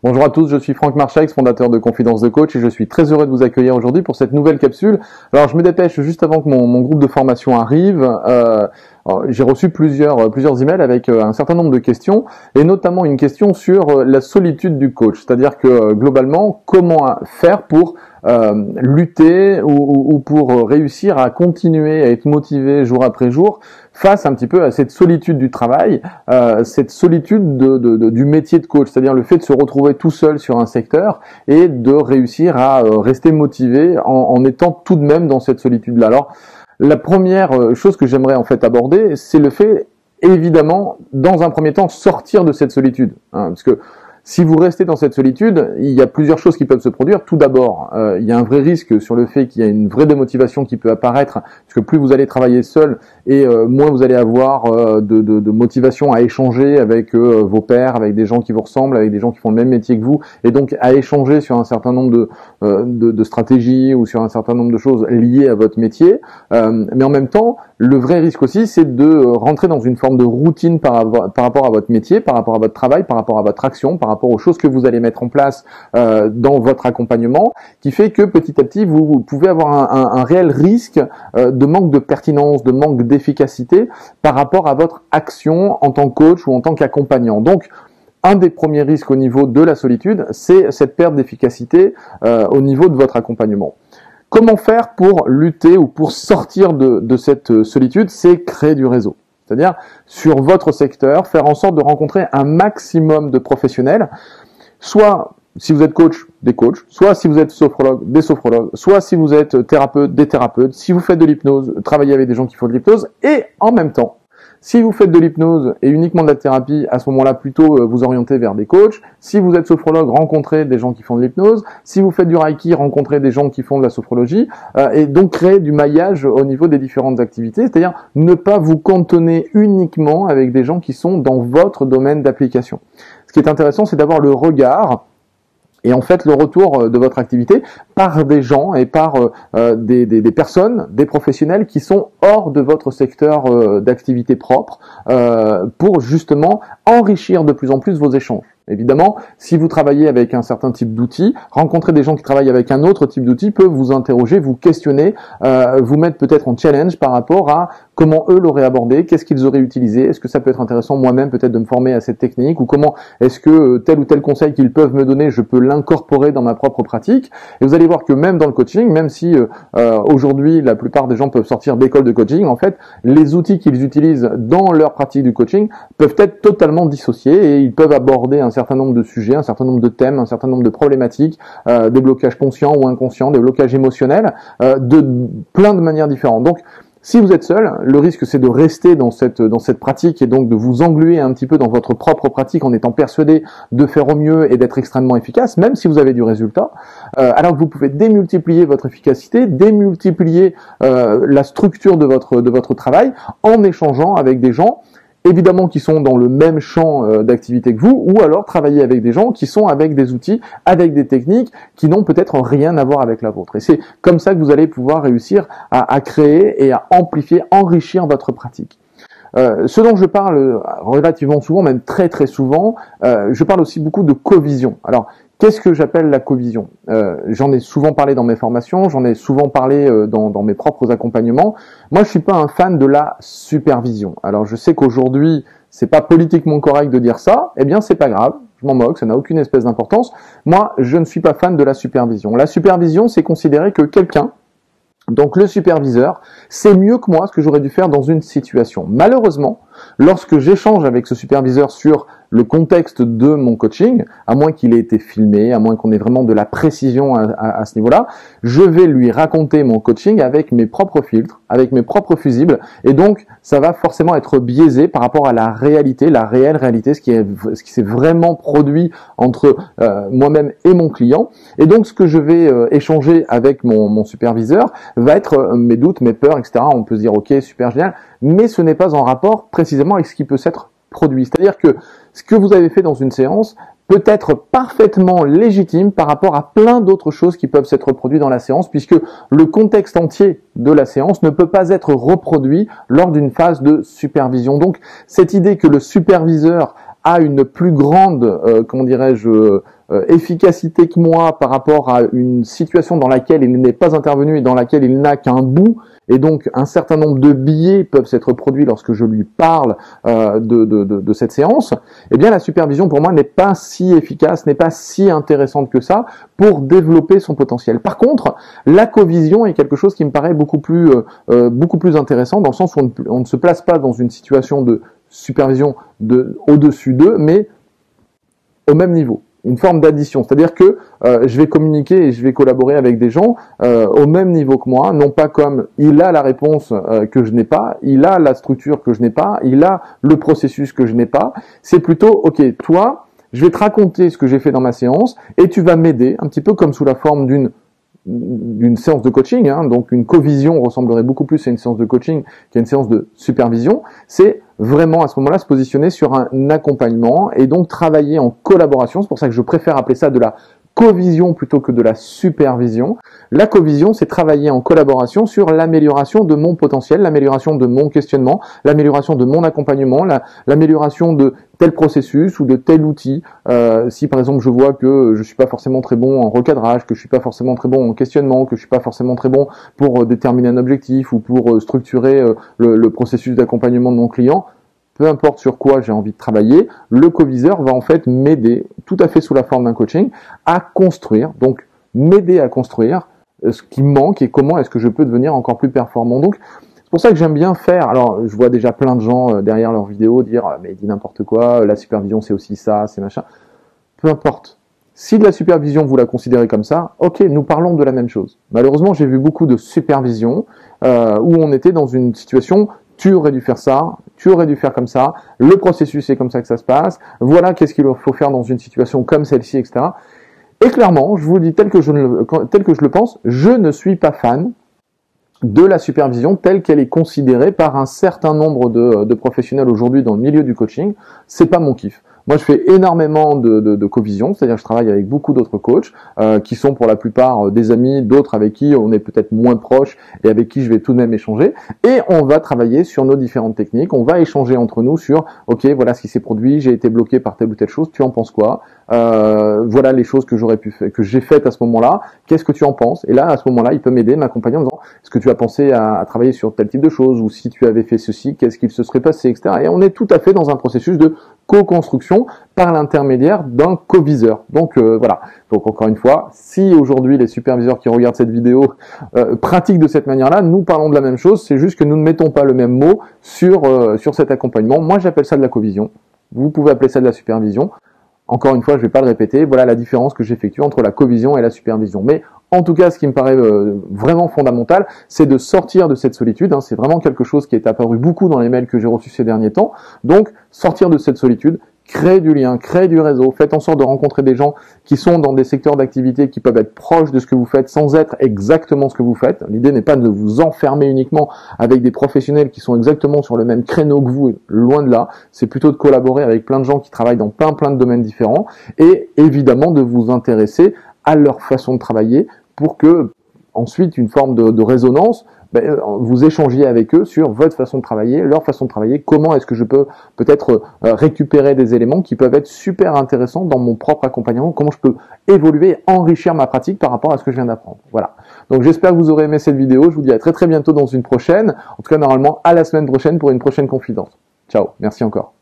Bonjour à tous, je suis Franck Marchaix, fondateur de Confidence de Coach et je suis très heureux de vous accueillir aujourd'hui pour cette nouvelle capsule. Alors je me dépêche juste avant que mon groupe de formation arrive. J'ai reçu plusieurs emails avec un certain nombre de questions et notamment une question sur la solitude du coach. C'est-à-dire que globalement, comment faire pour lutter ou pour réussir à continuer à être motivé jour après jour face un petit peu à cette solitude du travail, cette solitude du métier de coach, c'est-à-dire le fait de se retrouver tout seul sur un secteur et de réussir à rester motivé en étant tout de même dans cette solitude-là. Alors, la première chose que j'aimerais en fait aborder, c'est le fait, évidemment, dans un premier temps, sortir de cette solitude, parce que si vous restez dans cette solitude, il y a plusieurs choses qui peuvent se produire. Tout d'abord, il y a un vrai risque sur le fait qu'il y a une vraie démotivation qui peut apparaître, parce que plus vous allez travailler seul et moins vous allez avoir de motivation à échanger avec vos pairs, avec des gens qui vous ressemblent, avec des gens qui font le même métier que vous, et donc à échanger sur un certain nombre de stratégies ou sur un certain nombre de choses liées à votre métier. Mais en même temps, le vrai risque aussi, c'est de rentrer dans une forme de routine par rapport à votre métier, par rapport à votre travail, par rapport à votre action, par rapport aux choses que vous allez mettre en place dans votre accompagnement, qui fait que petit à petit, vous pouvez avoir un réel risque de manque de pertinence, de manque d'efficacité par rapport à votre action en tant que coach ou en tant qu'accompagnant. Donc, un des premiers risques au niveau de la solitude, c'est cette perte d'efficacité au niveau de votre accompagnement. Comment faire pour lutter ou pour sortir de cette solitude? C'est créer du réseau. C'est-à-dire, sur votre secteur, faire en sorte de rencontrer un maximum de professionnels, soit si vous êtes coach, des coachs, soit si vous êtes sophrologue, des sophrologues, soit si vous êtes thérapeute, des thérapeutes, si vous faites de l'hypnose, travaillez avec des gens qui font de l'hypnose, et en même temps, si vous faites de l'hypnose et uniquement de la thérapie, à ce moment-là, plutôt vous orientez vers des coachs. Si vous êtes sophrologue, rencontrez des gens qui font de l'hypnose. Si vous faites du reiki, rencontrez des gens qui font de la sophrologie. Et donc créer du maillage au niveau des différentes activités, c'est-à-dire ne pas vous cantonner uniquement avec des gens qui sont dans votre domaine d'application. Ce qui est intéressant, c'est d'avoir le regard et en fait le retour de votre activité par des gens et par des personnes, des professionnels qui sont hors de votre secteur d'activité propre pour justement enrichir de plus en plus vos échanges. Évidemment, si vous travaillez avec un certain type d'outils, rencontrer des gens qui travaillent avec un autre type d'outils peut vous interroger, vous questionner, vous mettre peut-être en challenge par rapport à comment eux l'auraient abordé, qu'est-ce qu'ils auraient utilisé, est-ce que ça peut être intéressant moi-même peut-être de me former à cette technique, ou comment est-ce que tel ou tel conseil qu'ils peuvent me donner, je peux l'incorporer dans ma propre pratique. Et vous allez voir que même dans le coaching, même si aujourd'hui la plupart des gens peuvent sortir d'écoles de coaching, en fait, les outils qu'ils utilisent dans leur pratique du coaching peuvent être totalement dissociés et ils peuvent aborder un certain nombre de sujets, un certain nombre de thèmes, un certain nombre de problématiques, des blocages conscients ou inconscients, des blocages émotionnels, de plein de manières différentes. Donc, si vous êtes seul, le risque c'est de rester dans cette pratique et donc de vous engluer un petit peu dans votre propre pratique en étant persuadé de faire au mieux et d'être extrêmement efficace, même si vous avez du résultat, alors que vous pouvez démultiplier votre efficacité, démultiplier la structure de votre travail en échangeant avec des gens évidemment qui sont dans le même champ d'activité que vous, ou alors travailler avec des gens qui sont avec des outils, avec des techniques qui n'ont peut-être rien à voir avec la vôtre. Et c'est comme ça que vous allez pouvoir réussir à créer et à amplifier, enrichir votre pratique. Ce dont je parle relativement souvent, même très très souvent, je parle aussi beaucoup de covision. Alors, qu'est-ce que j'appelle la covision? J'en ai souvent parlé dans mes formations, j'en ai souvent parlé dans mes propres accompagnements. Moi, je suis pas un fan de la supervision. Alors, je sais qu'aujourd'hui, c'est pas politiquement correct de dire ça. Eh bien, c'est pas grave. Je m'en moque, ça n'a aucune espèce d'importance. Moi, je ne suis pas fan de la supervision. La supervision, c'est considérer que quelqu'un, donc le superviseur, c'est mieux que moi ce que j'aurais dû faire dans une situation. Malheureusement, lorsque j'échange avec ce superviseur sur le contexte de mon coaching, à moins qu'il ait été filmé, à moins qu'on ait vraiment de la précision à ce niveau-là, je vais lui raconter mon coaching avec mes propres filtres, avec mes propres fusibles, et donc ça va forcément être biaisé par rapport à la réalité, la réelle réalité, ce qui s'est vraiment produit entre moi-même et mon client. Et donc ce que je vais échanger avec mon superviseur va être mes doutes, mes peurs, etc. On peut se dire ok, super génial, mais ce n'est pas en rapport précisément avec ce qui peut s'être produit. C'est-à-dire que ce que vous avez fait dans une séance peut être parfaitement légitime par rapport à plein d'autres choses qui peuvent s'être produites dans la séance, puisque le contexte entier de la séance ne peut pas être reproduit lors d'une phase de supervision. Donc, cette idée que le superviseur a une plus grande, comment dirais-je, efficacité que moi par rapport à une situation dans laquelle il n'est pas intervenu et dans laquelle il n'a qu'un bout, et donc un certain nombre de biais peuvent s'être produits lorsque je lui parle de cette séance, eh bien la supervision pour moi n'est pas si efficace, n'est pas si intéressante que ça pour développer son potentiel. Par contre, la covision est quelque chose qui me paraît beaucoup plus intéressant, dans le sens où on ne se place pas dans une situation de supervision au-dessus d'eux, mais au même niveau. Une forme d'addition, c'est-à-dire que je vais communiquer et je vais collaborer avec des gens au même niveau que moi, non pas comme il a la réponse que je n'ai pas, il a la structure que je n'ai pas, il a le processus que je n'ai pas. C'est plutôt, ok, toi, je vais te raconter ce que j'ai fait dans ma séance et tu vas m'aider, un petit peu comme sous la forme d'une séance de coaching, hein, donc une covision ressemblerait beaucoup plus à une séance de coaching qu'à une séance de supervision. C'est vraiment à ce moment-là se positionner sur un accompagnement et donc travailler en collaboration. C'est pour ça que je préfère appeler ça de la covision plutôt que de la supervision. La covision, c'est travailler en collaboration sur l'amélioration de mon potentiel, l'amélioration de mon questionnement, l'amélioration de mon accompagnement, l'amélioration de tel processus ou de tel outil. Si par exemple je vois que je suis pas forcément très bon en recadrage, que je suis pas forcément très bon en questionnement, que je suis pas forcément très bon pour déterminer un objectif ou pour structurer le processus d'accompagnement de mon client, peu importe sur quoi j'ai envie de travailler, le coviseur va en fait m'aider, tout à fait sous la forme d'un coaching, à construire, donc m'aider à construire ce qui me manque et comment est-ce que je peux devenir encore plus performant. Donc c'est pour ça que j'aime bien faire, alors je vois déjà plein de gens derrière leurs vidéos dire « mais dis n'importe quoi, la supervision c'est aussi ça, c'est machin ». Peu importe. Si de la supervision vous la considérez comme ça, ok, nous parlons de la même chose. Malheureusement, j'ai vu beaucoup de supervision où on était dans une situation tu aurais dû faire ça, tu aurais dû faire comme ça, le processus est comme ça que ça se passe, voilà qu'est-ce qu'il faut faire dans une situation comme celle-ci, etc. Et clairement, je vous le dis tel que je le pense, je ne suis pas fan de la supervision telle qu'elle est considérée par un certain nombre de professionnels aujourd'hui dans le milieu du coaching. C'est pas mon kiff. Moi, je fais énormément de covision, c'est-à-dire que je travaille avec beaucoup d'autres coachs qui sont pour la plupart des amis, d'autres avec qui on est peut-être moins proche et avec qui je vais tout de même échanger. Et on va travailler sur nos différentes techniques, on va échanger entre nous sur « Ok, voilà ce qui s'est produit, j'ai été bloqué par telle ou telle chose, tu en penses quoi ? Voilà les choses que j'aurais pu faire, que j'ai faites à ce moment-là, qu'est-ce que tu en penses ?» Et là, à ce moment-là, il peut m'aider, m'accompagner en disant « Est-ce que tu as pensé à travailler sur tel type de choses ? Ou si tu avais fait ceci, qu'est-ce qu'il se serait passé, etc. » Et on est tout à fait dans un processus de co-construction par l'intermédiaire d'un coviseur. Donc voilà. Donc encore une fois, si aujourd'hui les superviseurs qui regardent cette vidéo pratiquent de cette manière-là, nous parlons de la même chose, c'est juste que nous ne mettons pas le même mot sur cet accompagnement. Moi j'appelle ça de la covision. Vous pouvez appeler ça de la supervision. Encore une fois, je ne vais pas le répéter, voilà la différence que j'effectue entre la covision et la supervision. Mais en tout cas, ce qui me paraît vraiment fondamental, c'est de sortir de cette solitude. C'est vraiment quelque chose qui est apparu beaucoup dans les mails que j'ai reçus ces derniers temps. Donc, sortir de cette solitude, créer du lien, créer du réseau, faites en sorte de rencontrer des gens qui sont dans des secteurs d'activité qui peuvent être proches de ce que vous faites sans être exactement ce que vous faites. L'idée n'est pas de vous enfermer uniquement avec des professionnels qui sont exactement sur le même créneau que vous, loin de là. C'est plutôt de collaborer avec plein de gens qui travaillent dans plein de domaines différents et évidemment de vous intéresser à leur façon de travailler pour que ensuite une forme de résonance, vous échangiez avec eux sur votre façon de travailler, leur façon de travailler, comment est-ce que je peux peut-être récupérer des éléments qui peuvent être super intéressants dans mon propre accompagnement, comment je peux évoluer, enrichir ma pratique par rapport à ce que je viens d'apprendre. Voilà. Donc j'espère que vous aurez aimé cette vidéo, je vous dis à très bientôt dans une prochaine, en tout cas normalement à la semaine prochaine pour une prochaine confidence. Ciao, merci encore.